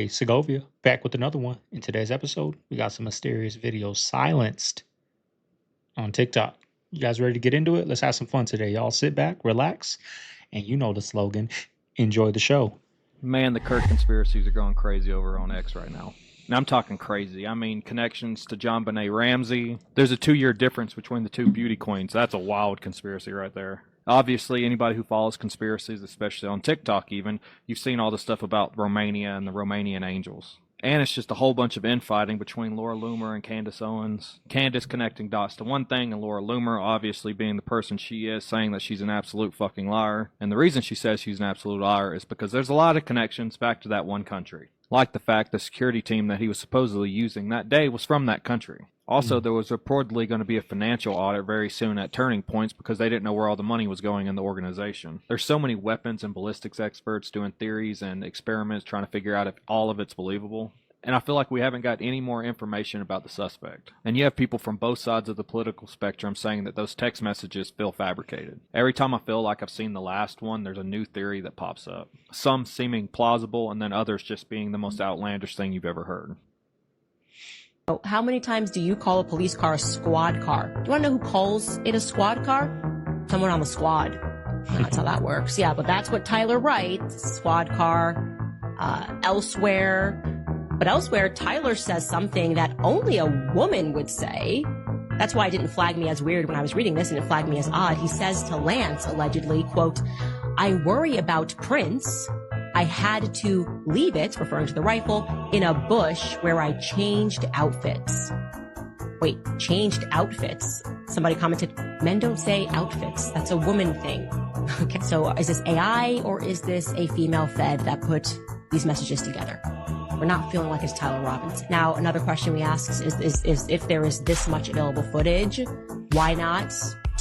Hey, Segovia, back with another one. In today's episode, we got some mysterious videos silenced on TikTok. You guys ready to get into it? Let's have some fun today. Y'all sit back, relax, and you know the slogan. Enjoy the show. Man, the Kirk conspiracies are going crazy over on X right now. And I'm talking crazy. I mean, connections to John Benet Ramsey. There's a 2-year difference between the two beauty queens. That's a wild conspiracy right there. Obviously, anybody who follows conspiracies, especially on TikTok even, you've seen all the stuff about Romania and the Romanian angels. And it's just a whole bunch of infighting between Laura Loomer and Candace Owens. Candace connecting dots to one thing, and Laura Loomer obviously being the person she is, saying that she's an absolute fucking liar. And the reason she says she's an absolute liar is because there's a lot of connections back to that one country. Like the fact the security team that he was supposedly using that day was from that country. Also, there was reportedly going to be a financial audit very soon at Turning Points because they didn't know where all the money was going in the organization. There's so many weapons and ballistics experts doing theories and experiments trying to figure out if all of it's believable. And I feel like we haven't got any more information about the suspect. And you have people from both sides of the political spectrum saying that those text messages feel fabricated. Every time I feel like I've seen the last one, there's a new theory that pops up. Some seeming plausible, and then others just being the most outlandish thing you've ever heard. How many times do you call a police car a squad car? Do you want to know who calls it a squad car? Someone on the squad. That's how that works. Yeah, but that's what Tyler writes. Squad car. Elsewhere. But elsewhere, Tyler says something that only a woman would say. That's why it didn't flag me as weird when I was reading this, and it flagged me as odd. He says to Lance, allegedly, quote, "I worry about Prince. I had to leave it," referring to the rifle, "in a bush where I changed outfits." Wait, changed outfits? Somebody commented, men don't say outfits. That's a woman thing. Okay, so is this AI or is this a female Fed that put these messages together? We're not feeling like it's Tyler Robbins. Now, another question we ask is if there is this much available footage, why not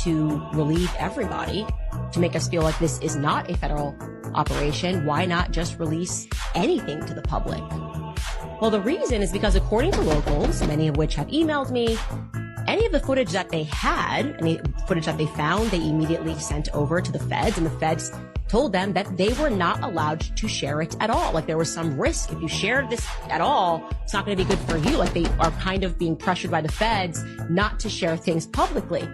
to relieve everybody, to make us feel like this is not a federal operation? Why not just release anything to the public? Well, the reason is because according to locals, many of which have emailed me, any of the footage that they had, any footage that they found, they immediately sent over to the feds, and the feds told them that they were not allowed to share it at all. Like there was some risk. If you shared this at all, it's not going to be good for you. Like they are kind of being pressured by the feds not to share things publicly.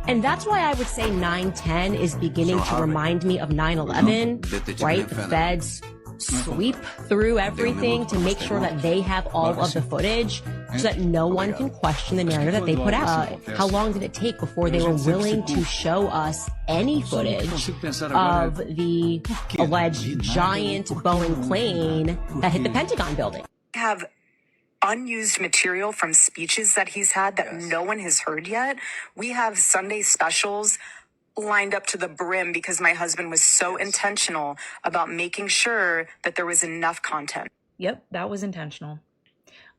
And that's why I would say 9/10 is beginning to remind me of 9/11, right? The feds sweep through everything to make sure that they have all of the footage so that no one can question the narrative that they put out. How long did it take before they were willing to show us any footage of the alleged giant Boeing plane that hit the Pentagon building? Have unused material from speeches that he's had that no one has heard yet. We have Sunday specials lined up to the brim because my husband was so intentional about making sure that there was enough content. Yep, that was intentional.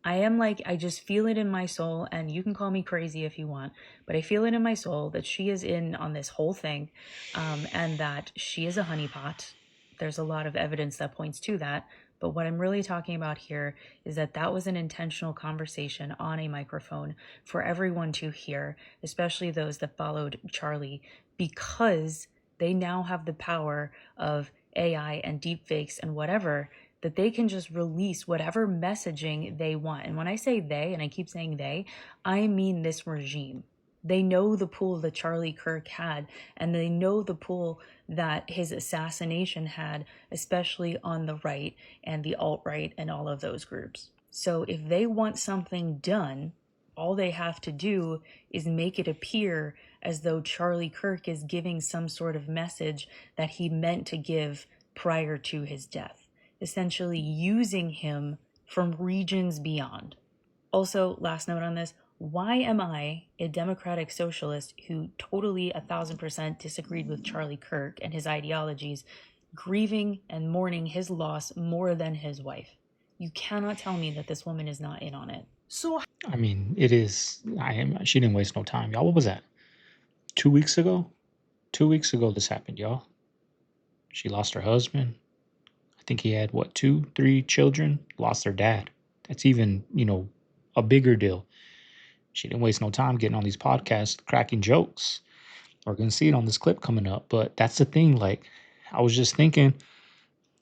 I just feel it in my soul, and you can call me crazy if you want, but I feel it in my soul that she is in on this whole thing, and that she is a honeypot. There's a lot of evidence that points to that, but what I'm really talking about here is that that was an intentional conversation on a microphone for everyone to hear, especially those that followed Charlie, because they now have the power of AI and deepfakes and whatever, that they can just release whatever messaging they want. And when I say they, and I keep saying they, I mean this regime. They know the pull that Charlie Kirk had, and they know the pull that his assassination had, especially on the right and the alt-right and all of those groups. So if they want something done, all they have to do is make it appear as though Charlie Kirk is giving some sort of message that he meant to give prior to his death, essentially using him from regions beyond. Also, last note on this, why am I, a democratic socialist who totally 1000% disagreed with Charlie Kirk and his ideologies, grieving and mourning his loss more than his wife? You cannot tell me that this woman is not in on it. So, I mean, it is. She didn't waste no time, y'all. What was that? 2 weeks ago? 2 weeks ago this happened, y'all. She lost her husband. I think he had, 2, 3 children? Lost their dad. That's even, a bigger deal. She didn't waste no time getting on these podcasts, cracking jokes. We're going to see it on this clip coming up. But that's the thing. Like, I was just thinking,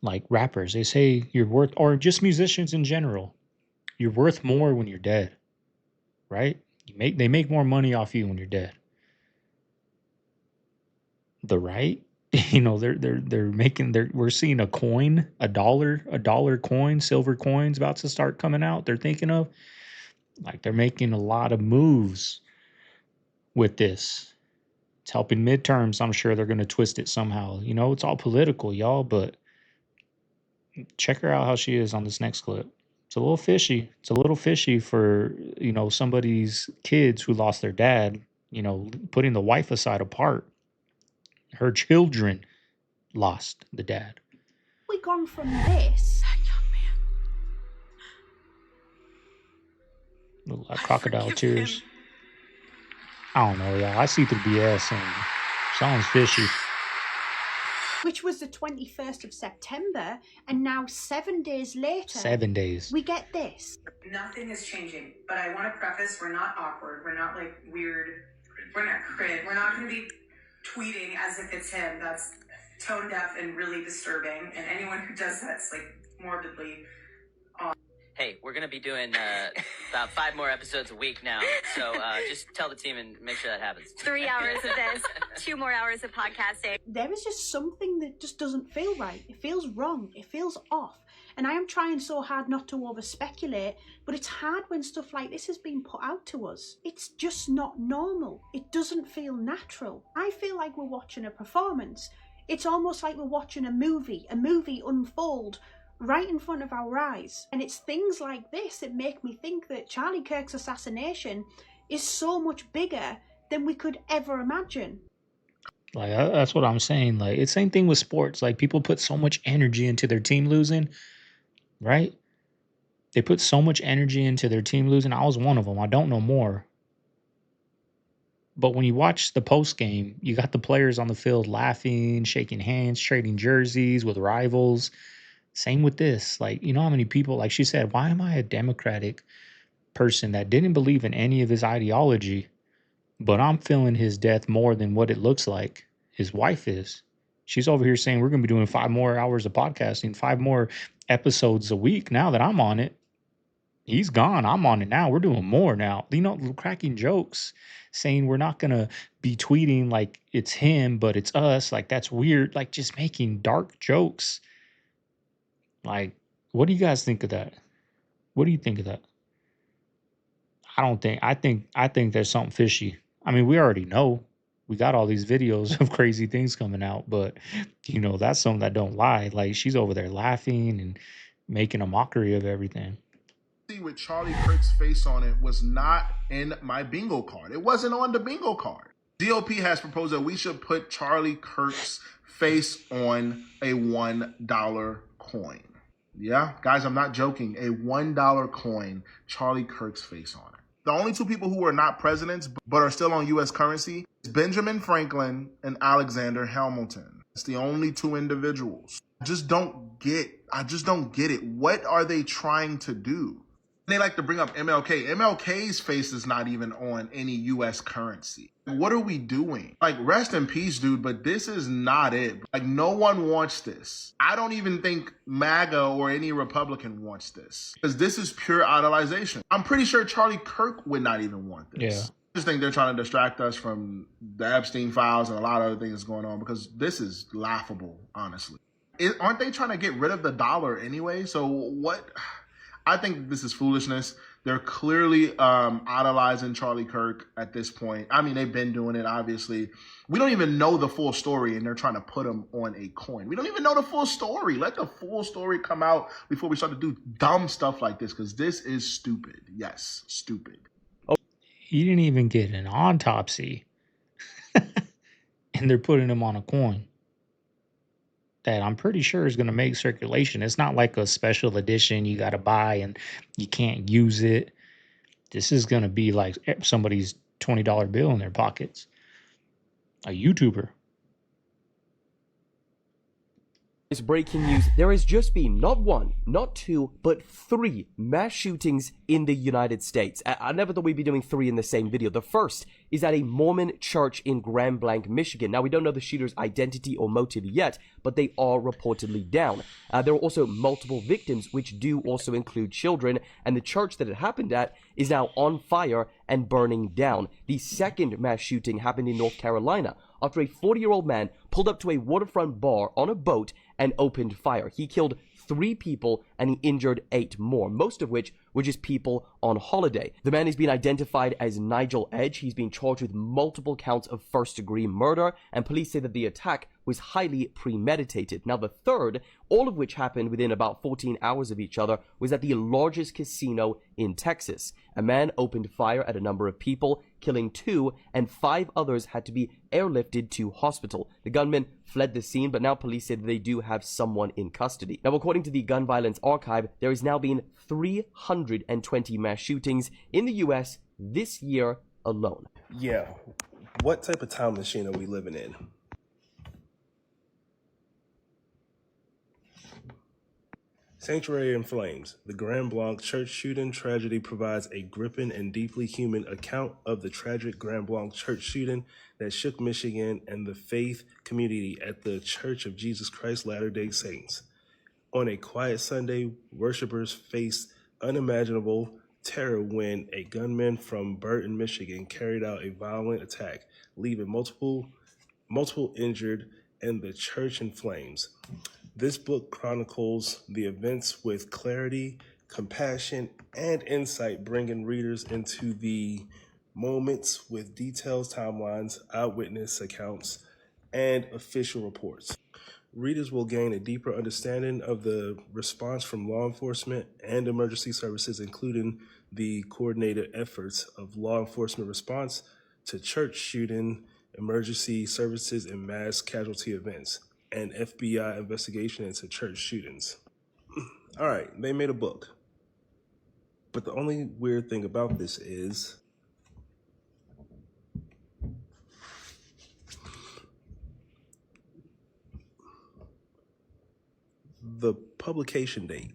like rappers. They say you're worth, or just musicians in general, you're worth more when you're dead, right? They make more money off you when you're dead. The right, they're making we're seeing a coin, a dollar coin, silver coins about to start coming out. They're thinking of, like, they're making a lot of moves with this. It's helping midterms. I'm sure they're going to twist it somehow. It's all political, y'all, but check her out how she is on this next clip. It's a little fishy. It's a little fishy for, somebody's kids who lost their dad, putting the wife aside apart. Her children lost the dad. We gone from this. Little, crocodile tears. I don't know, y'all. I see through BS and sounds fishy. Which was the 21st of September, and now 7 days later, 7 days. we get this. Nothing is changing, but I want to preface, we're not awkward. We're not like weird. We're not cringe. We're not going to be tweeting as if it's him. That's tone deaf and really disturbing. And anyone who does that's like morbidly. Hey, we're going to be doing about 5 more episodes a week now. So just tell the team and make sure that happens. 3 hours of this, 2 more hours of podcasting. There is just something that just doesn't feel right. It feels wrong. It feels off. And I am trying so hard not to over speculate, but it's hard when stuff like this is being put out to us. It's just not normal. It doesn't feel natural. I feel like we're watching a performance. It's almost like we're watching a movie unfold right in front of our eyes. And it's things like this that make me think that Charlie Kirk's assassination is so much bigger than we could ever imagine. Like, that's what I'm saying. Like, it's the same thing with sports. Like, people put so much energy into their team losing, right? They put so much energy into their team losing. I was one of them. I don't know more. But when you watch the post game, you got the players on the field laughing, shaking hands, trading jerseys with rivals. Same with this. Like, you know how many people, like she said, why am I a Democratic person that didn't believe in any of his ideology, but I'm feeling his death more than what it looks like his wife is? She's over here saying we're going to be doing 5 more hours of podcasting, 5 more episodes a week now that I'm on it. He's gone. I'm on it now. We're doing more now. Cracking jokes, saying we're not going to be tweeting like it's him, but it's us. Like, that's weird. Like, just making dark jokes. Like, what do you guys think of that? What do you think of that? I think there's something fishy. I mean, we already know. We got all these videos of crazy things coming out, but that's something that don't lie. Like, she's over there laughing and making a mockery of everything. With Charlie Kirk's face on it was not in my bingo card. It wasn't on the bingo card. GOP has proposed that we should put Charlie Kirk's face on a $1 coin. Yeah, guys, I'm not joking. A $1 coin, Charlie Kirk's face on it. The only 2 people who are not presidents but are still on U.S. currency is Benjamin Franklin and Alexander Hamilton. It's the only 2 individuals. I just don't get it. What are they trying to do? They like to bring up MLK. MLK's face is not even on any U.S. currency. What are we doing? Like, rest in peace, dude, but this is not it. Like, no one wants this. I don't even think MAGA or any Republican wants this, because this is pure idolization. I'm pretty sure Charlie Kirk would not even want this. Yeah. I just think they're trying to distract us from the Epstein files and a lot of other things going on, because this is laughable, honestly. Aren't they trying to get rid of the dollar anyway? So what? I think this is foolishness. They're clearly idolizing Charlie Kirk at this point. I mean, they've been doing it, obviously. We don't even know the full story, and they're trying to put him on a coin. We don't even know the full story. Let the full story come out before we start to do dumb stuff like this, because this is stupid. Yes, stupid. He didn't even get an autopsy, and they're putting him on a coin that I'm pretty sure is going to make circulation. It's not like a special edition you got to buy and you can't use it. This is going to be like somebody's $20 bill in their pockets. A YouTuber. It's breaking news. There has just been not one, not two, but 3 mass shootings in the United States. I never thought we'd be doing 3 in the same video. The first is at a Mormon church in Grand Blanc, Michigan. Now, we don't know the shooter's identity or motive yet, but they are reportedly down. There are also multiple victims, which do also include children, and the church that it happened at is now on fire and burning down. The second mass shooting happened in North Carolina after a 40-year-old man pulled up to a waterfront bar on a boat and opened fire. He killed 3 people and he injured 8 more, most of which were just people on holiday. The man is being identified as Nigel Edge. He's being charged with multiple counts of first-degree murder, and police say that the attack was highly premeditated. Now, the third, all of which happened within about 14 hours of each other, was at the largest casino in Texas. A man opened fire at a number of people, killing 2, and 5 others had to be airlifted to hospital. The gunman fled the scene, but now police say that they do have someone in custody. Now, according to the Gun Violence Archive, there has now been 320 mass shootings in the U.S. this year alone. Yeah. What type of time machine are we living in? Sanctuary in Flames. The Grand Blanc church shooting tragedy provides a gripping and deeply human account of the tragic Grand Blanc church shooting that shook Michigan and the faith community at the Church of Jesus Christ Latter-day Saints. On a quiet Sunday, worshipers faced unimaginable terror when a gunman from Burton, Michigan carried out a violent attack, leaving multiple injured and the church in flames. This book chronicles the events with clarity, compassion, and insight, bringing readers into the moments with details, timelines, eyewitness accounts, and official reports. Readers will gain a deeper understanding of the response from law enforcement and emergency services, including the coordinated efforts of law enforcement response to church shooting, emergency services, and mass casualty events, and FBI investigation into church shootings. All right, they made a book. But the only weird thing about this is the publication date,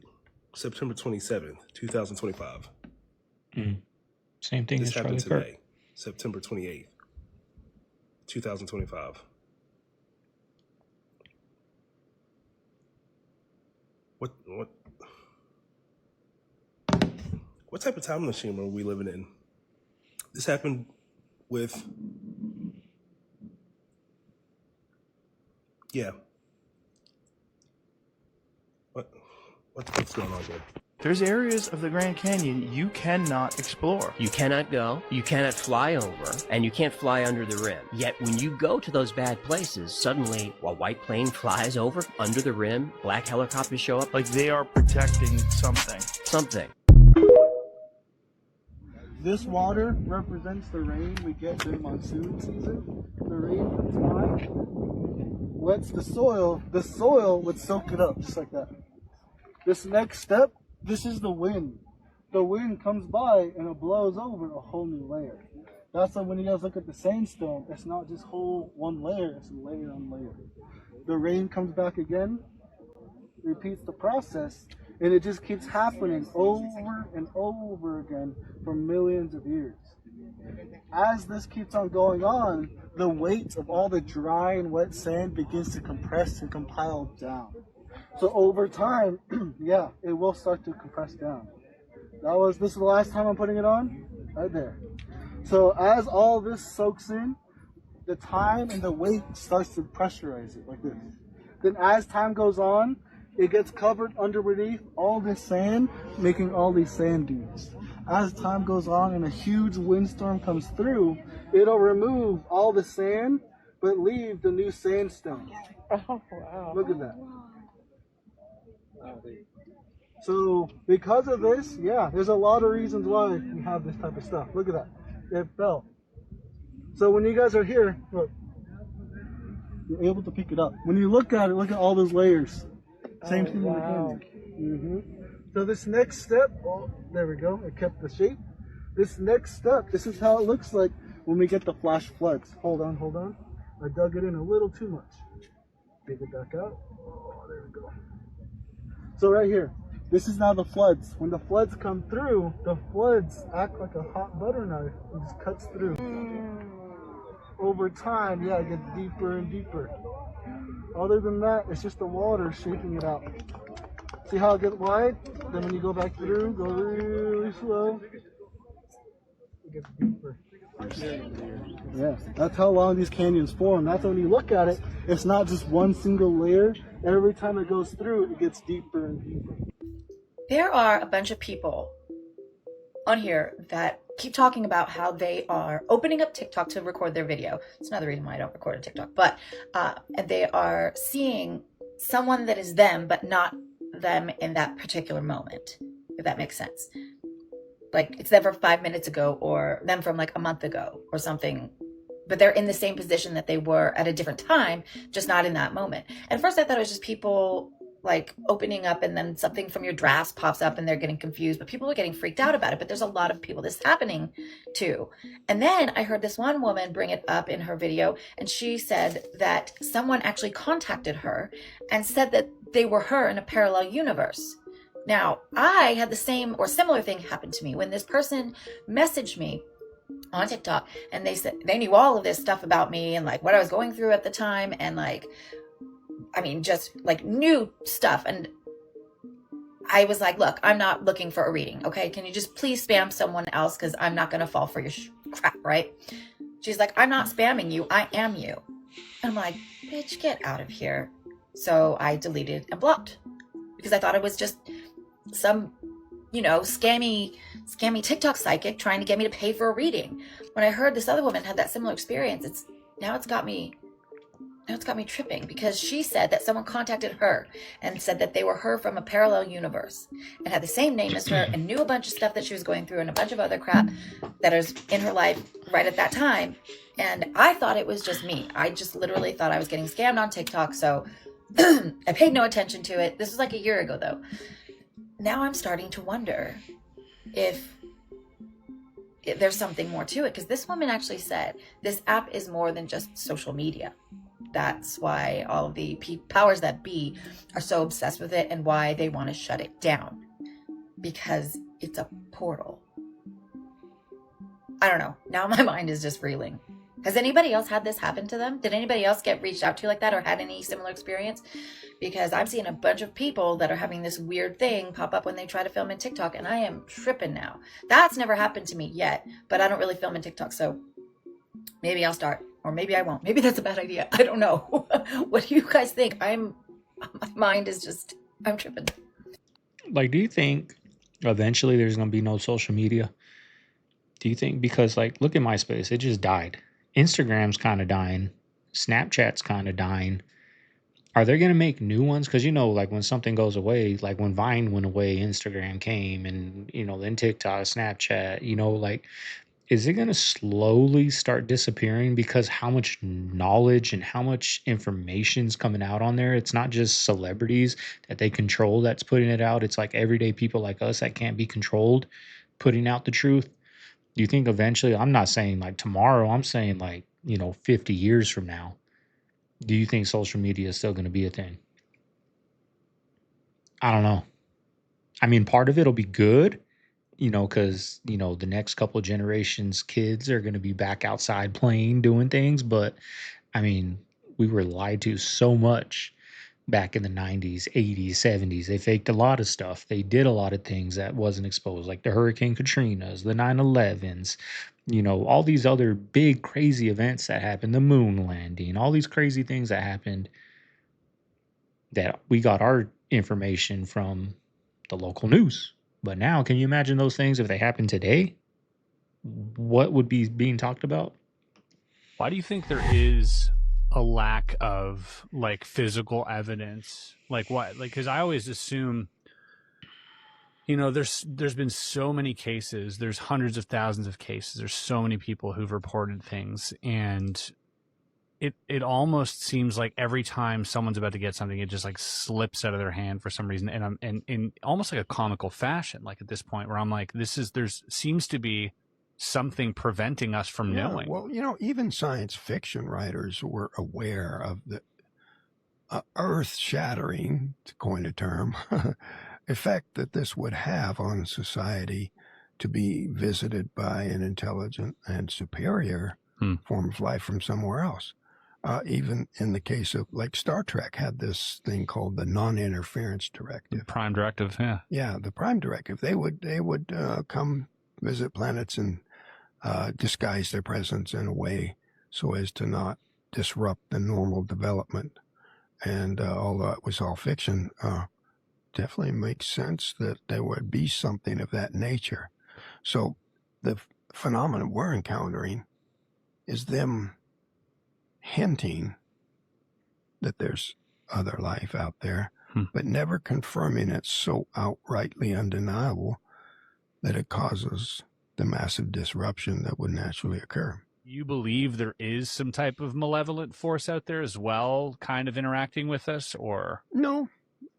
September 27th, 2025. Same thing This as happened Charlie today, September 28th, 2025. What type of time machine are we living in? This happened with, yeah. What's going on here? There's areas of the Grand Canyon you cannot explore. You cannot go, you cannot fly over, and you can't fly under the rim. Yet when you go to those bad places, suddenly a white plane flies over under the rim, black helicopters show up. Like they are protecting something. Something. This water represents the rain we get during monsoon season. The rain comes by, wets the soil would soak it up just like that. This next step, this is the wind. The wind comes by and it blows over a whole new layer. That's why when you guys look at the sandstone, it's not just whole one layer, it's layer on layer. The rain comes back again, repeats the process, and it just keeps happening over and over again for millions of years. As this keeps on going on, the weight of all the dry and wet sand begins to compress and compile down. So over time, yeah, it will start to compress down. This is the last time I'm putting it on, right there. So as all this soaks in, the time and the weight starts to pressurize it like this. Then as time goes on, it gets covered underneath all this sand, making all these sand dunes. As time goes on and a huge windstorm comes through, it'll remove all the sand, but leave the new sandstone. Oh, wow. Look at that. So because of this, yeah, there's a lot of reasons why we have this type of stuff. Look at that. It fell. So when you guys are here, look, you're able to pick it up. When you look at it, look at all those layers. Same thing in the canyon. So this next step, oh, there we go. It kept the shape. This next step, this is how it looks like when we get the flash floods. Hold on. I dug it in a little too much. Dig it back out. Oh, there we go. So right here, this is now the floods. When the floods come through, the floods act like a hot butter knife and just cuts through. Over time, yeah, it gets deeper and deeper. Other than that, it's just the water shaking it out. See how it gets wide? Then when you go back through, go really slow. It gets deeper. Yeah, that's how long these canyons form. That's when you look at it, it's not just one single layer. Every time it goes through, it gets deeper and deeper. There are a bunch of people on here that keep talking about how they are opening up TikTok to record their video. It's another reason why I don't record on TikTok. But they are seeing someone that is them, but not them in that particular moment, if that makes sense. Like it's them from 5 minutes ago or them from like a month ago or something. But they're in the same position that they were at a different time, just not in that moment. At first I thought it was just people like opening up and then something from your drafts pops up and they're getting confused, but people are getting freaked out about it. But there's a lot of people this is happening to. And then I heard this one woman bring it up in her video, and she said that someone actually contacted her and said that they were her in a parallel universe. Now, I had the same or similar thing happen to me when this person messaged me on TikTok, and they said they knew all of this stuff about me and like what I was going through at the time, and like, I mean, just like new stuff. And I was like, look, I'm not looking for a reading. Okay. Can you just please spam someone else? Cause I'm not going to fall for your crap. Right. She's like, I'm not spamming you. I am you. And I'm like, bitch, get out of here. So I deleted and blocked because I thought it was just some, you know, scammy TikTok psychic trying to get me to pay for a reading. When I heard this other woman had that similar experience, it's got me tripping, because she said that someone contacted her and said that they were her from a parallel universe and had the same name as her and knew a bunch of stuff that she was going through and a bunch of other crap that is in her life right at that time. And I thought it was just me. I just literally thought I was getting scammed on TikTok. So I paid no attention to it. This was like a year ago though. Now I'm starting to wonder if there's something more to it, because this woman actually said this app is more than just social media. That's why all of the powers that be are so obsessed with it and why they want to shut it down, because it's a portal. I don't know. Now my mind is just reeling. Has anybody else had this happen to them? Did anybody else get reached out to like that or had any similar experience? Because I'm seeing a bunch of people that are having this weird thing pop up when they try to film in TikTok, and I am tripping now. That's never happened to me yet, but I don't really film in TikTok, so maybe I'll start. Or maybe I won't. Maybe that's a bad idea. I don't know. What do you guys think? My mind is just, I'm tripping. Like, do you think eventually there's going to be no social media? Do you think, because like, look at MySpace, it just died. Instagram's kind of dying. Snapchat's kind of dying. Are they going to make new ones? Because, you know, like when something goes away, like when Vine went away, Instagram came, and, you know, then TikTok, Snapchat, you know, like, is it going to slowly start disappearing because how much knowledge and how much information is coming out on there? It's not just celebrities that they control that's putting it out. It's like everyday people like us that can't be controlled putting out the truth. Do you think eventually, I'm not saying like tomorrow, I'm saying like, you know, 50 years from now, do you think social media is still going to be a thing? I don't know. I mean, part of it'll be good, you know, because, you know, the next couple of generations, kids are going to be back outside playing, doing things. But I mean, we were lied to so much back in the 90s, 80s, 70s. They faked a lot of stuff. They did a lot of things that wasn't exposed, like the Hurricane Katrinas, the 9/11s, you know, all these other big, crazy events that happened, the moon landing, all these crazy things that happened that we got our information from the local news. But now, can you imagine those things if they happened today? What would be being talked about? Why do you think there is a lack of like physical evidence? Like what? Like, because I always assume, you know, there's been so many cases. There's hundreds of thousands of cases. There's so many people who've reported things, and it almost seems like every time someone's about to get something, it just like slips out of their hand for some reason, and in almost like a comical fashion. Like at this point, where I'm like, there's seems to be something preventing us from knowing. Well, you know, even science fiction writers were aware of earth-shattering, to coin a term, effect that this would have on society to be visited by an intelligent and superior form of life from somewhere else. Even in the case of, like, Star Trek had this thing called the non-interference directive. Prime directive, yeah. Yeah, the Prime directive. They would come visit planets and disguise their presence in a way so as to not disrupt the normal development. And although it was all fiction, definitely makes sense that there would be something of that nature. So the phenomenon we're encountering is them hinting that there's other life out there, but never confirming it so outrightly undeniable that it causes the massive disruption that would naturally occur. You believe there is some type of malevolent force out there as well, kind of interacting with us, or? No.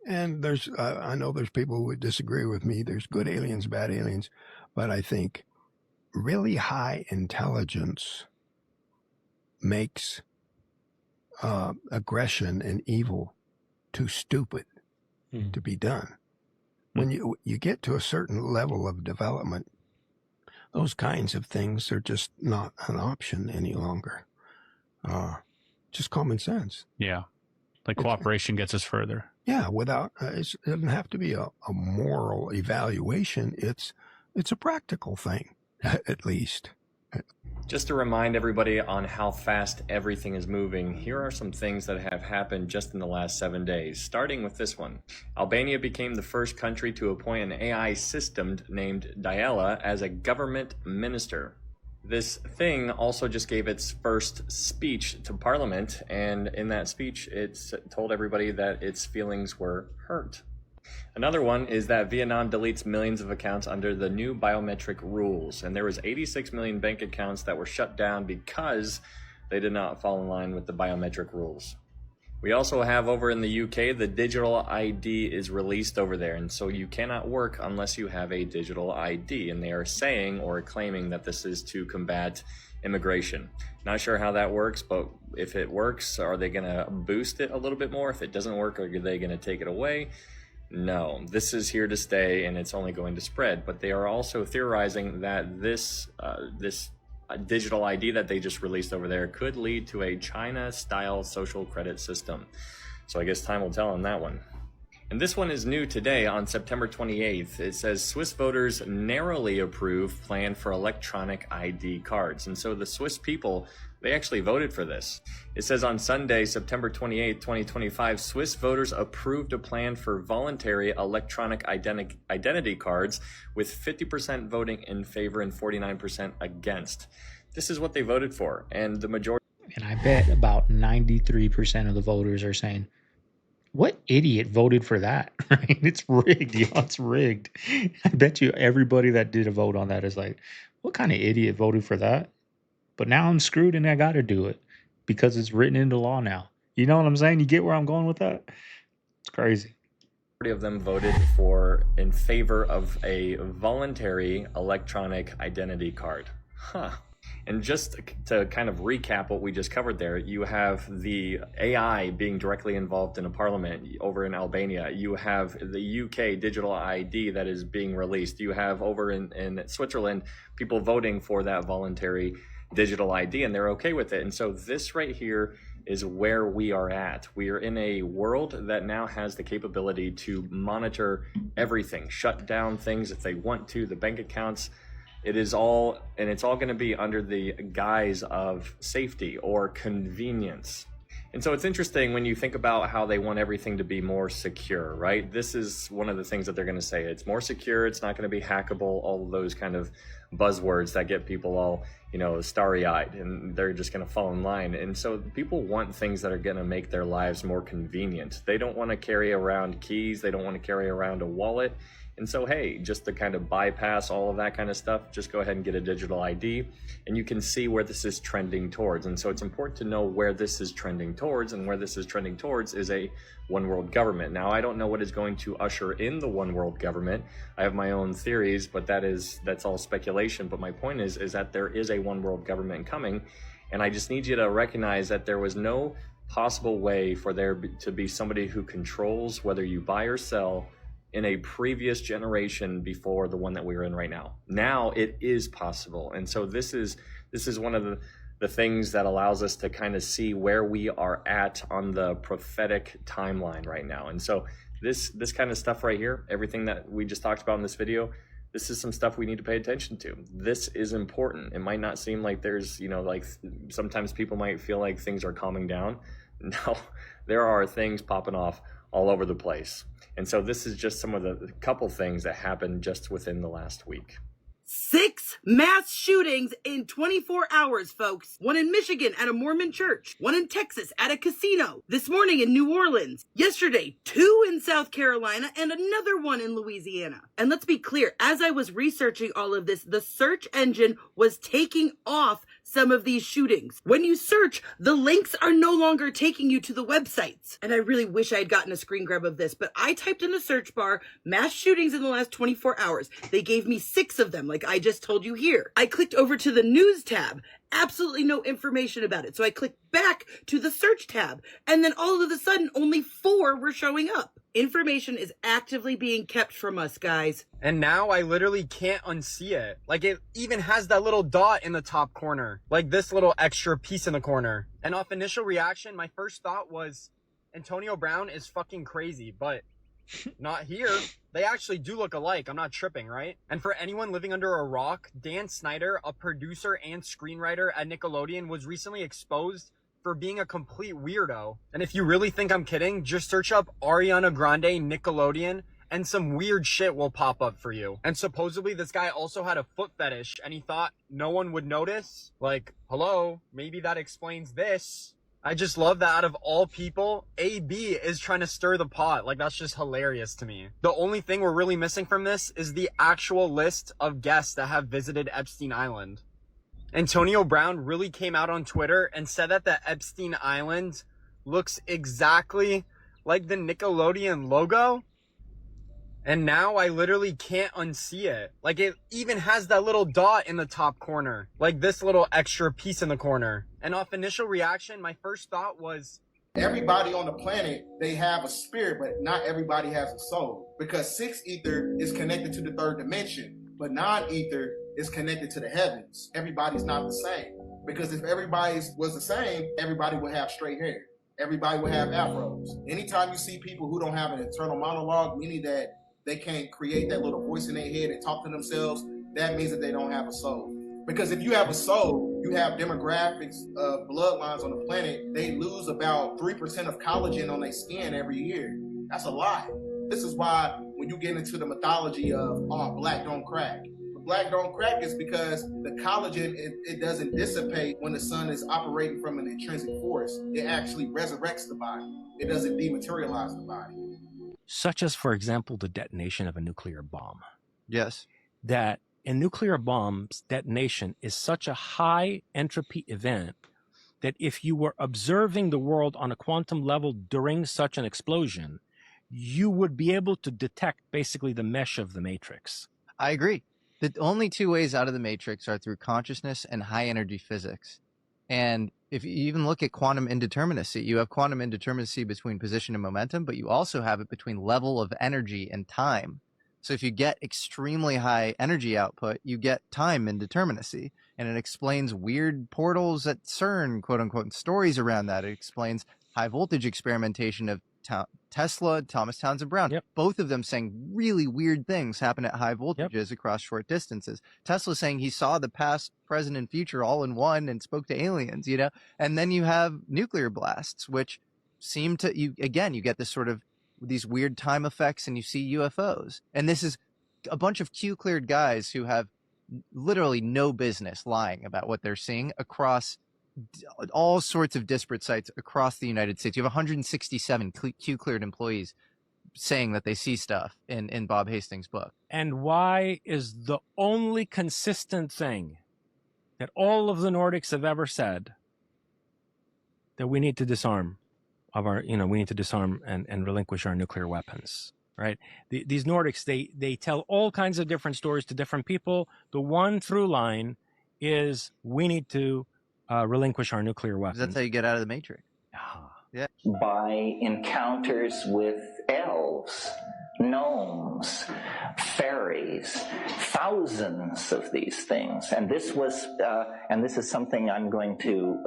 And there's, I know there's people who would disagree with me. There's good aliens, bad aliens, but I think really high intelligence makes aggression and evil too stupid to be done. When you get to a certain level of development, those kinds of things are just not an option any longer. Just common sense. Yeah. Like cooperation gets us further. Yeah, without it doesn't have to be a moral evaluation. It's a practical thing, at least. Just to remind everybody on how fast everything is moving, here are some things that have happened just in the last 7 days, starting with this one. Albania became the first country to appoint an AI system named Diala as a government minister. This thing also just gave its first speech to Parliament, and in that speech, it told everybody that its feelings were hurt. Another one is that Vietnam deletes millions of accounts under the new biometric rules, and there was 86 million bank accounts that were shut down because they did not fall in line with the biometric rules. We also have over in the UK, the digital ID is released over there, and so you cannot work unless you have a digital ID, and they are saying or claiming that this is to combat immigration. Not sure how that works, but if it works, are they going to boost it a little bit more? If it doesn't work, are they going to take it away? No, this is here to stay, and it's only going to spread. But they are also theorizing that this digital ID that they just released over there could lead to a China-style social credit system. So I guess time will tell on that one. And this one is new today on September 28th. It says Swiss voters narrowly approve plan for electronic ID cards. And so the Swiss people, they actually voted for this. It says on Sunday, September 28, 2025, Swiss voters approved a plan for voluntary electronic identity cards with 50% voting in favor and 49% against. This is what they voted for, and the majority... And I bet about 93% of the voters are saying, what idiot voted for that? Right? It's rigged, y'all. It's rigged. I bet you everybody that did a vote on that is like, what kind of idiot voted for that? But now I'm screwed and I got to do it because it's written into law now. You know what I'm saying? You get where I'm going with that? It's crazy. Of them voted in favor of a voluntary electronic identity card. Huh. And just to kind of recap what we just covered there, you have the AI being directly involved in a parliament over in Albania. You have the UK digital ID that is being released. You have over in Switzerland, people voting for that voluntary digital ID, and they're okay with it. And so this right here is where we are at. We are in a world that now has the capability to monitor everything, shut down things if they want to, the bank accounts. It's all going to be under the guise of safety or convenience. And so it's interesting when you think about how they want everything to be more secure, right? This is one of the things that they're going to say. It's more secure. It's not going to be hackable. All of those kind of buzzwords that get people all, starry-eyed, and they're just going to fall in line. And so people want things that are going to make their lives more convenient. They don't want to carry around keys. They don't want to carry around a wallet. And so, hey, just to kind of bypass all of that kind of stuff, just go ahead and get a digital ID, and you can see where this is trending towards. And so it's important to know where this is trending towards, and where this is trending towards is a one world government. Now, I don't know what is going to usher in the one world government. I have my own theories, but that's all speculation. But my point is that there is a one world government coming, and I just need you to recognize that there was no possible way for there to be somebody who controls whether you buy or sell in a previous generation before the one that we're in right now. Now it is possible. And so this is one of the things that allows us to kind of see where we are at on the prophetic timeline right now. And so this kind of stuff right here, everything that we just talked about in this video, this is some stuff we need to pay attention to. This is important. It might not seem like there's, you know, like sometimes people might feel like things are calming down. No, there are things popping off all over the place. And so this is just some of the couple things that happened just within the last week. 6 mass shootings in 24 hours, folks. One in Michigan at a Mormon church. One in Texas at a casino. This morning in New Orleans. Yesterday, 2 in South Carolina and another one in Louisiana. And let's be clear, as I was researching all of this, the search engine was taking off some of these shootings. When you search, the links are no longer taking you to the websites. And I really wish I had gotten a screen grab of this, but I typed in the search bar, mass shootings in the last 24 hours. They gave me 6 of them, like I just told you here. I clicked over to the news tab. Absolutely no information about it. So I clicked back to the search tab, and then all of a sudden, only 4 were showing up. Information is actively being kept from us, guys. And now I literally can't unsee it. Like, it even has that little dot in the top corner. Like this little extra piece in the corner. And off initial reaction, my first thought was, Antonio Brown is fucking crazy, but not here. They actually do look alike. I'm not tripping, right? And for anyone living under a rock, Dan Snyder, a producer and screenwriter at Nickelodeon, was recently exposed for being a complete weirdo. And if you really think I'm kidding, just search up Ariana Grande Nickelodeon and some weird shit will pop up for you. And supposedly this guy also had a foot fetish and he thought no one would notice. Like, hello, maybe that explains this. I just love that out of all people, AB is trying to stir the pot. Like, that's just hilarious to me. The only thing we're really missing from this is the actual list of guests that have visited Epstein Island. Antonio Brown really came out on Twitter and said that the Epstein Island looks exactly like the Nickelodeon logo. And now I literally can't unsee it. Like, it even has that little dot in the top corner. Like this little extra piece in the corner. And off initial reaction, my first thought was, everybody on the planet, they have a spirit, but not everybody has a soul. Because 6 ether is connected to the 3rd dimension, but non-ether is connected to the heavens. Everybody's not the same. Because if everybody was the same, everybody would have straight hair. Everybody would have afros. Anytime you see people who don't have an internal monologue, meaning that they can't create that little voice in their head and talk to themselves, that means that they don't have a soul. Because if you have a soul, you have demographics of bloodlines on the planet, they lose about 3% of collagen on their skin every year. That's a lot. This is why when you get into the mythology of, oh, black don't crack. Black don't crack is because the collagen, it doesn't dissipate when the sun is operating from an intrinsic force. It actually resurrects the body. It doesn't dematerialize the body. Such as, for example, the detonation of a nuclear bomb. Yes. That a nuclear bomb's detonation is such a high entropy event that if you were observing the world on a quantum level during such an explosion, you would be able to detect basically the mesh of the matrix. I agree. The only 2 ways out of the matrix are through consciousness and high energy physics. And if you even look at quantum indeterminacy, you have quantum indeterminacy between position and momentum, but you also have it between level of energy and time. So if you get extremely high energy output, you get time indeterminacy. And it explains weird portals at CERN, quote unquote, and stories around that. It explains high voltage experimentation of Tesla, Thomas Townsend Brown, both of them saying really weird things happen at high voltages across short distances. Tesla saying he saw the past, present, and future all in one and spoke to aliens, you know? And then you have nuclear blasts, which seem to, you get this sort of, these weird time effects, and you see UFOs. And this is a bunch of Q-cleared guys who have literally no business lying about what they're seeing across all sorts of disparate sites across the United States. You have 167 Q-cleared employees saying that they see stuff in Bob Hastings' book. And why is the only consistent thing that all of the Nordics have ever said that we need to disarm we need to disarm and relinquish our nuclear weapons, right? These Nordics, they tell all kinds of different stories to different people. The one through line is we need to relinquish our nuclear weapons. That's how you get out of the matrix. by encounters with elves, gnomes, fairies, thousands of these things. And this was, and this is something I'm going to,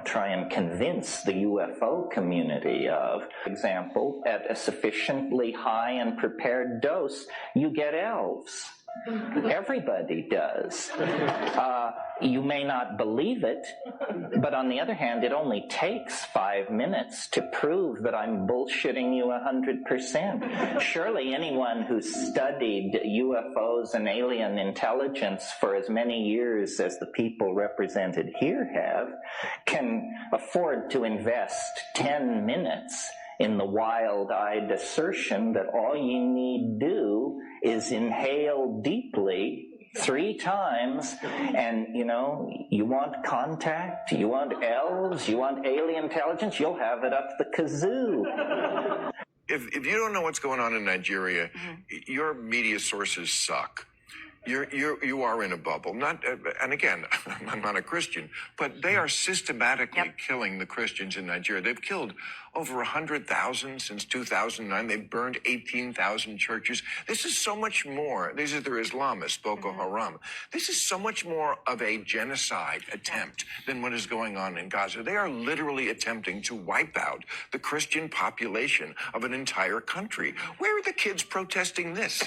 try and convince the UFO community of. For example, at a sufficiently high and prepared dose, you get elves. Everybody does. You may not believe it, but on the other hand, it only takes 5 minutes to prove that I'm bullshitting you 100%. Surely anyone who's studied UFOs and alien intelligence for as many years as the people represented here have can afford to invest 10 minutes in the wild-eyed assertion that all you need do is inhale deeply 3 times, and, you want contact, you want elves, you want alien intelligence, you'll have it up the kazoo. If you don't know what's going on in Nigeria, your media sources suck. You are in a bubble. And again, I'm not a Christian, but they are systematically killing the Christians in Nigeria. They've killed over 100,000 since 2009. They've burned 18,000 churches. This is so much more. These are their Islamists, Boko Haram. This is so much more of a genocide attempt than what is going on in Gaza. They are literally attempting to wipe out the Christian population of an entire country. Where are the kids protesting this?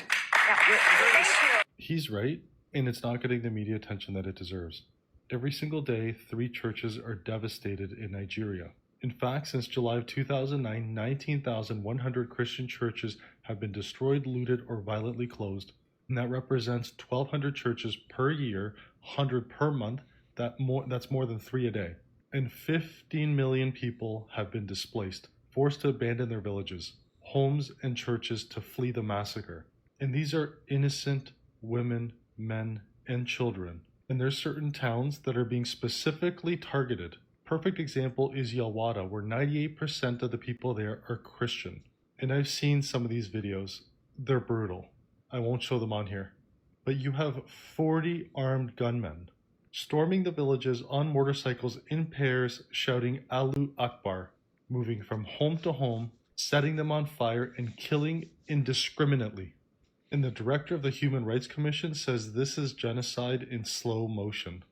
He's right, and it's not getting the media attention that it deserves. Every single day, 3 churches are devastated in Nigeria. In fact, since July of 2009, 19,100 Christian churches have been destroyed, looted, or violently closed. And that represents 1,200 churches per year, 100 per month. That's more than 3 a day. And 15 million people have been displaced, forced to abandon their villages, homes, and churches to flee the massacre. And these are innocent women, men, and children. And there's certain towns that are being specifically targeted. Perfect example is Yawada, where 98% of the people there are Christian. And I've seen some of these videos. They're brutal. I won't show them on here. But you have 40 armed gunmen storming the villages on motorcycles in pairs, shouting Allahu Akbar, moving from home to home, setting them on fire, and killing indiscriminately. And the director of the Human Rights Commission says this is genocide in slow motion.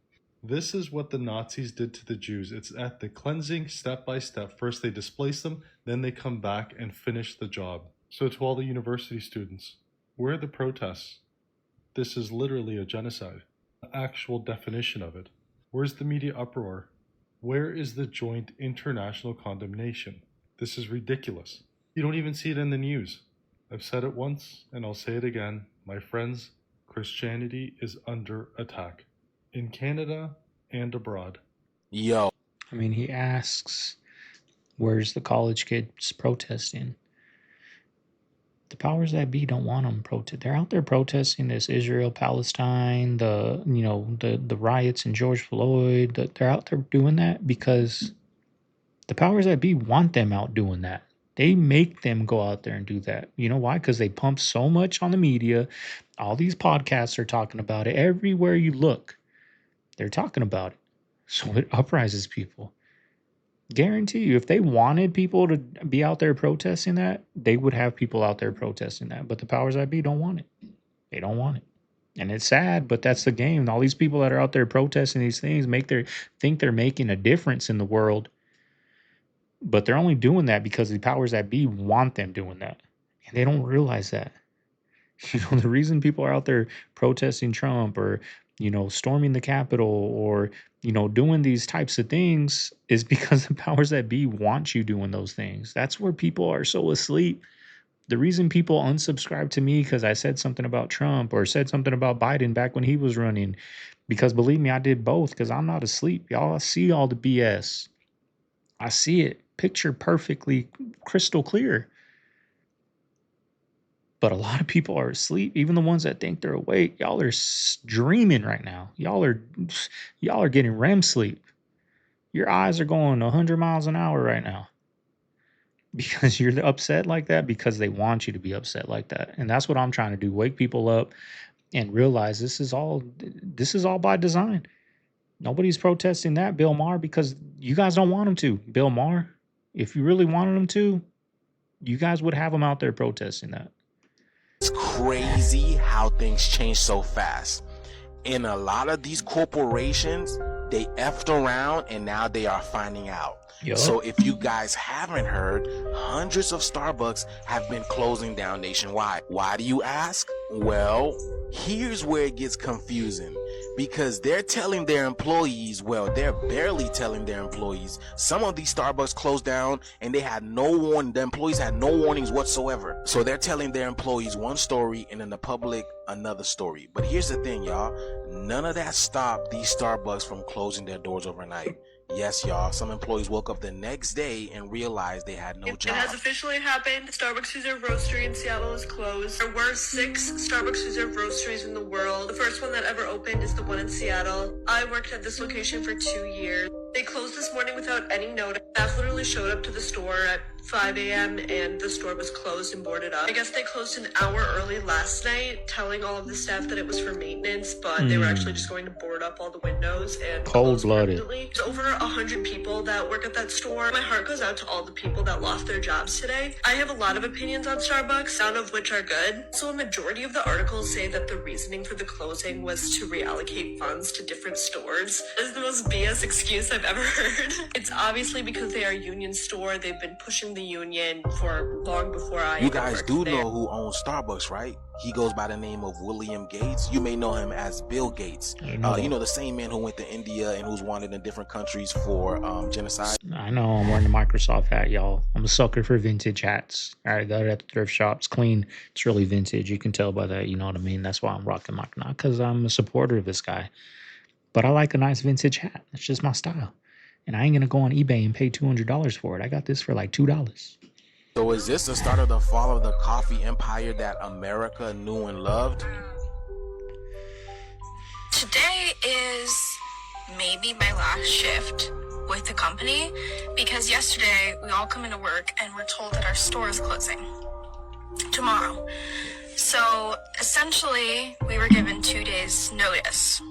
This is what the Nazis did to the Jews. It's at the cleansing step by step. First they displace them, then they come back and finish the job. So to all the university students, where are the protests? This is literally a genocide. The actual definition of it. Where's the media uproar? Where is the joint international condemnation? This is ridiculous. You don't even see it in the news. I've said it once, and I'll say it again. My friends, Christianity is under attack. In Canada and abroad. I mean, he asks, where's the college kids protesting? The powers that be don't want them protest. They're out there protesting this Israel, Palestine, the riots in George Floyd. They're out there doing that because the powers that be want them out doing that. They make them go out there and do that. You know why? Because they pump so much on the media. All these podcasts are talking about it. Everywhere you look, they're talking about it. So it uprises people. Guarantee you, if they wanted people to be out there protesting that, they would have people out there protesting that. But the powers that be don't want it. They don't want it. And it's sad, but that's the game. All these people that are out there protesting these things think they're making a difference in the world. But they're only doing that because the powers that be want them doing that. And they don't realize that. The reason people are out there protesting Trump or, storming the Capitol or, doing these types of things is because the powers that be want you doing those things. That's where people are so asleep. The reason people unsubscribe to me because I said something about Trump or said something about Biden back when he was running, because believe me, I did both because I'm not asleep. Y'all, I see all the BS. I see it picture perfectly crystal clear. But a lot of people are asleep, even the ones that think they're awake. Y'all are dreaming right now. Y'all are getting REM sleep. Your eyes are going 100 miles an hour right now. Because you're upset like that, because they want you to be upset like that. And that's what I'm trying to do. Wake people up and realize this is all by design. Nobody's protesting that, Bill Maher, because you guys don't want them to. Bill Maher, If you really wanted them to, you guys would have them out there protesting that. It's crazy how things change so fast. In a lot of these corporations, they effed around and now they are finding out. Yup. So if you guys haven't heard, hundreds of Starbucks have been closing down nationwide. Why do you ask? Well, here's where it gets confusing. Because they're telling their employees, well, they're barely telling their employees. Some of these Starbucks closed down and they had no warning. The employees had no warnings whatsoever. So they're telling their employees one story and in the public another story. But here's the thing, y'all. None of that stopped these Starbucks from closing their doors overnight. Yes, y'all. Some employees woke up the next day and realized they had no job. It has officially happened. Starbucks Reserve Roastery in Seattle is closed. There were 6 Starbucks Reserve Roasteries in the world. The first one that ever opened is the one in Seattle. I worked at this location for 2 years. They closed this morning without any notice. Staff literally showed up to the store at 5 a.m. and the store was closed and boarded up. I guess they closed an hour early last night, telling all of the staff that it was for maintenance, but they were actually just going to board up all the windows and Cold-blooded. There's over 100 people that work at that store. My heart goes out to all the people that lost their jobs today. I have a lot of opinions on Starbucks, none of which are good. So a majority of the articles say that the reasoning for the closing was to reallocate funds to different stores. This is the most BS excuse I've ever heard. It's obviously because they are a union store. They've been pushing the union for long before I You even guys worked do there. know who owns Starbucks, right? He goes by the name of William Gates. You may know him as Bill Gates. You know the same man who went to India and who's wanted in different countries for genocide. I know I'm wearing the Microsoft hat, y'all. I'm a sucker for vintage hats. I got it at the thrift shop. It's clean. It's really vintage. You can tell by that. You know what I mean? That's why I'm rocking my, not because I'm a supporter of this guy, but I like a nice vintage hat. That's just my style. And I ain't going to go on eBay and pay $200 for it. I got this for like $2. So is this the start of the fall of the coffee empire that America knew and loved? Today is maybe my last shift with the company because yesterday we all come into work and we're told that our store is closing tomorrow. So essentially we were given 2 days notice.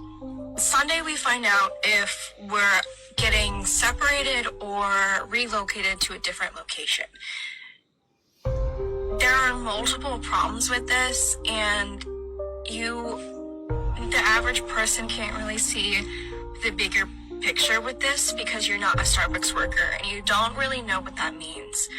Sunday we find out if we're getting separated or relocated to a different location. There are multiple problems with this, and the average person can't really see the bigger picture with this because you're not a Starbucks worker and you don't really know what that means.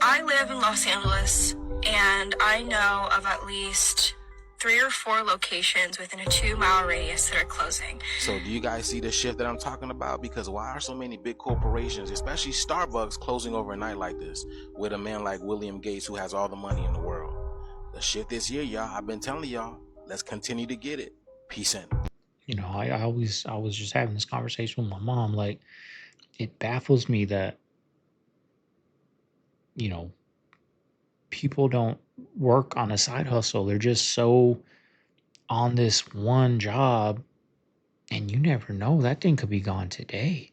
I live in Los Angeles and I know of at least 3 or 4 locations within a 2-mile radius that are closing. So do you guys see the shift that I'm talking about? Because why are so many big corporations, especially Starbucks, closing overnight like this with a man like William Gates who has all the money in the world? The shift is here, y'all. I've been telling y'all. Let's continue to get it. Peace in. You know, I was just having this conversation with my mom. Like, it baffles me that, you know, people don't work on a side hustle. They're just so on this one job, and you never know. That thing could be gone today.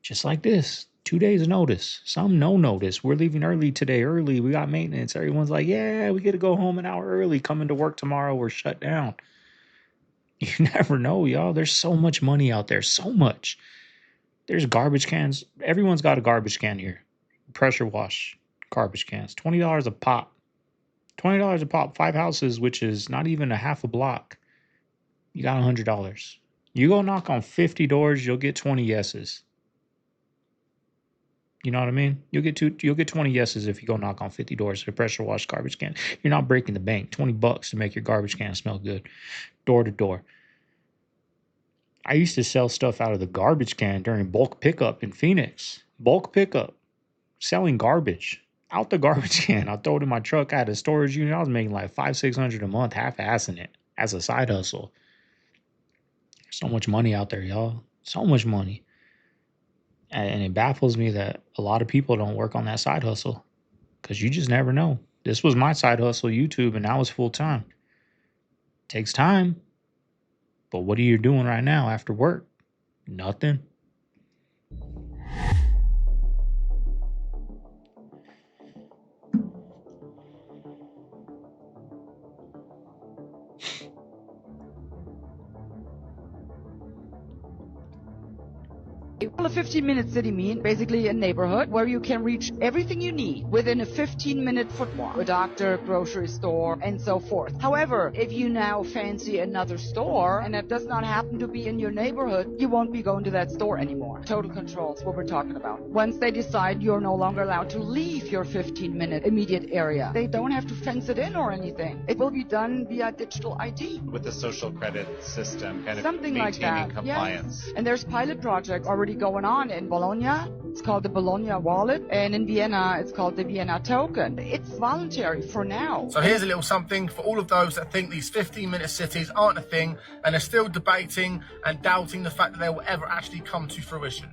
Just like this. 2 days notice. Some no notice. We're leaving early today. Early. We got maintenance. Everyone's like, yeah, we get to go home an hour early. Coming to work tomorrow. We're shut down. You never know, y'all. There's so much money out there. So much. There's garbage cans. Everyone's got a garbage can here. Pressure wash garbage cans. $20 a pop. $20 a pop. 5 houses, which is not even a half a block. You got $100. You go knock on 50 doors, you'll get 20 yeses. You know what I mean? You'll get 20 yeses if you go knock on 50 doors for a pressure wash garbage can. You're not breaking the bank. $20 to make your garbage can smell good. Door to door. I used to sell stuff out of the garbage can during bulk pickup in Phoenix. Bulk pickup. Selling garbage. Out the garbage can. I throw it in my truck. I had a storage unit. I was making like $500-$600 a month, half-assing it as a side hustle. So much money out there, y'all. So much money. And it baffles me that a lot of people don't work on that side hustle because you just never know. This was my side hustle, YouTube, and now it's full time. Takes time. But what are you doing right now after work? Nothing. Well, a 15-minute city mean basically a neighborhood where you can reach everything you need within a 15-minute foot walk. A doctor, grocery store, and so forth. However, if you now fancy another store and it does not happen to be in your neighborhood, you won't be going to that store anymore. Total control is what we're talking about. Once they decide you're no longer allowed to leave your 15-minute immediate area, they don't have to fence it in or anything. It will be done via digital ID. With the social credit system, kind of Something like maintaining that. compliance. Yes. And there's pilot projects already going on in Bologna. It's called the Bologna Wallet. And in Vienna, it's called the Vienna Token. It's voluntary for now. So here's a little something for all of those that think these 15-minute cities aren't a thing and are still debating and doubting the fact that they will ever actually come to fruition.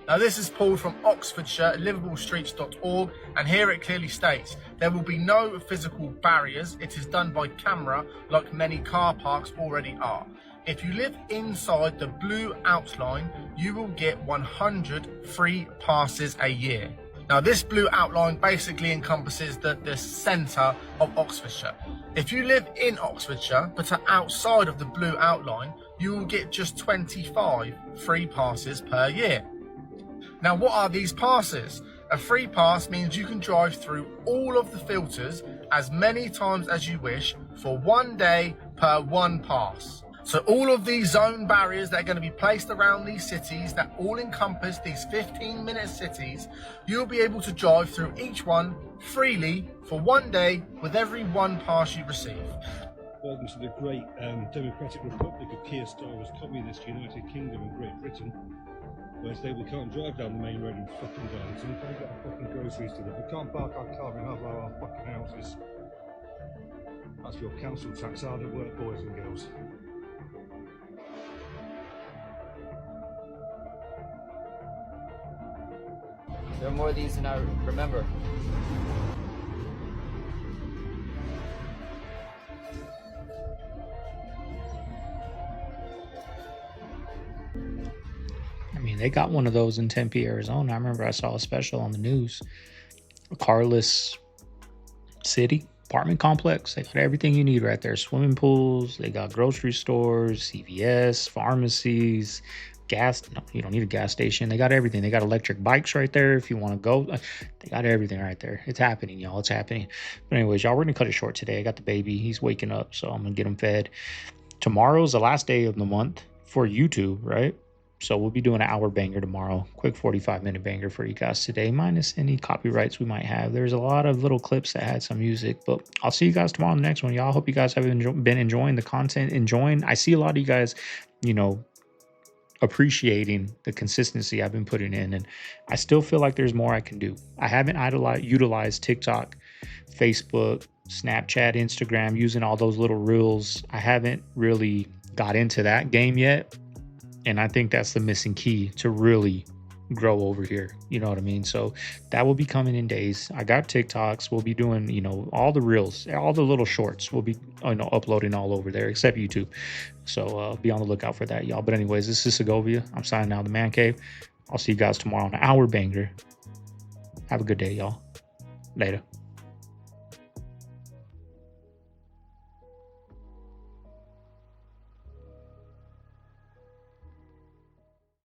Now this is pulled from Oxfordshire, liveablestreets.org, and here it clearly states, there will be no physical barriers. It is done by camera like many car parks already are. If you live inside the blue outline, you will get 100 free passes a year. Now this blue outline basically encompasses the centre of Oxfordshire. If you live in Oxfordshire but are outside of the blue outline, you will get just 25 free passes per year. Now what are these passes? A free pass means you can drive through all of the filters as many times as you wish for 1 day per one pass. So all of these zone barriers that are going to be placed around these cities that all encompass these 15-minute cities, you'll be able to drive through each one freely for 1 day with every one pass you receive. Welcome to the great Democratic Republic of Keir-Starmer's communist United Kingdom and Great Britain, where they can't drive down the main road in fucking Darlington, can't get our fucking groceries delivered, we can't park our car in half our fucking houses. That's your council tax hard at work, boys and girls. There are more of these than I remember. I mean, they got one of those in Tempe, Arizona. I remember I saw a special on the news. A carless city, apartment complex. They got everything you need right there. Swimming pools. They got grocery stores, CVS, pharmacies, gas. No, you don't need a gas station. They got everything. They got electric bikes right there if you want to go. They got everything right there. It's happening, y'all. It's happening. But anyways, y'all, we're going to cut it short today. I got the baby. He's waking up, so I'm going to get him fed. Tomorrow's the last day of the month for YouTube, right? So we'll be doing an hour banger tomorrow. Quick 45-minute banger for you guys today, minus any copyrights we might have. There's a lot of little clips that had some music, but I'll see you guys tomorrow in the next one. Y'all, hope you guys have been enjoying the content, I see a lot of you guys, appreciating the consistency I've been putting in, and I still feel like there's more I can do. I haven't utilized TikTok, Facebook, Snapchat, Instagram, using all those little reels. I haven't really got into that game yet. And I think that's the missing key to really grow over here. You know what I mean? So that will be coming in days. I got TikToks. We'll be doing, all the reels, all the little shorts. We'll be, uploading all over there except YouTube. So be on the lookout for that, y'all. But anyways, this is Segovia. I'm signing out of the Man Cave. I'll see you guys tomorrow on an hour banger. Have a good day, y'all. Later.